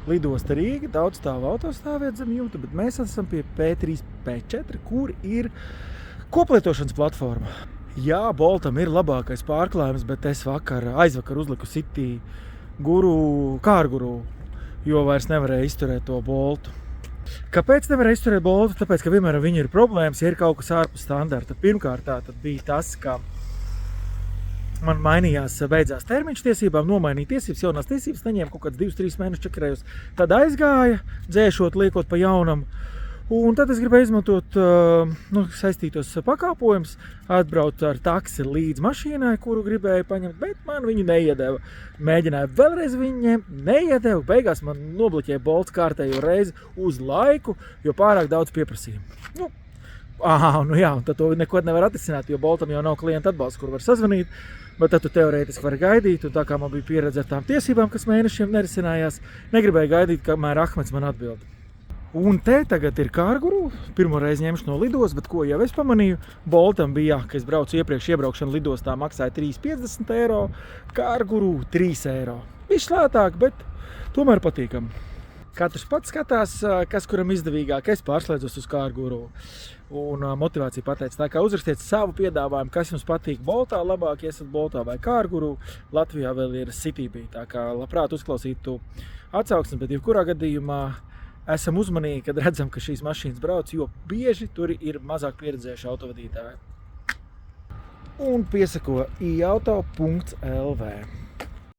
lidosta Rīga, daudz stāvu autostāvvieta zem jumta, bet mēs esam pie P3, P4, kur ir koplietošanas platforma. Jā, Boltam ir labākais pārklājums, bet es aizvakar uzliku City kārguru, jo vairs nevarēju izturēt to Boltu. Kāpēc nevarēju izturēt Boltu? Tāpēc, ka vienmēr viņi ir problēmas, ja ir kaut kas ārpus standarta. Pirmkārt, tā tad bija tas, ka man beidzās termiņš tiesībām, nomainīja tiesības, jaunās tiesības, neņēma kaut kāds 2-3 mēnešus čakarējus. Tad aizgāja, dzēšot, liekot pa jaunam. Un tad es gribēju izmantot saistītos pakāpojumus, atbraukt ar taksi līdz mašīnai, kuru gribēju paņemt, bet man viņu neiedeva. Mēģināju vēlreiz viņu ņemt, neiedeva. Beigās man nobloķēja Bolts kārtējo reizi uz laiku, jo pārāk daudz pieprasījumu. Un tad to neko nevar atrisināt, jo Boltam jau nav klienta atbalsts, kur var sazvanīt. Bet tad tu teorētiski vari gaidīt, un tā kā man bija pieredze ar tām tiesībām, kas mēnešiem nerisinājās, negribēju gaidīt, kamēr Ahmeds man atbild. Un te tagad ir kārguru, pirmo reizi ņemšu no lidos, bet ko jau es pamanīju, Boltam bija, ka es braucu iebraukšana lidostā maksāja 3,50 eiro, kārguru 3 eiro. Bišķi lētāk, bet tomēr patīkam. Katrs pats skatās, kas kuram izdevīgāk, es pārslēdzos uz kārguru. Un motivācija pateica, tā kā uzrakstiet savu piedāvājumu, kas jums patīk Boltā labāk, ja esat Boltā vai kārguru. Latvijā vēl ir Citybee, tā kā labprāt uzklausītu atsauksmes, bet jebkurā gadījumā esam uzmanīgi, kad redzam, ka šīs mašīnas brauc, jo bieži tur ir mazāk pieredzējuši autovadītāji. Un piesako iauto.lv.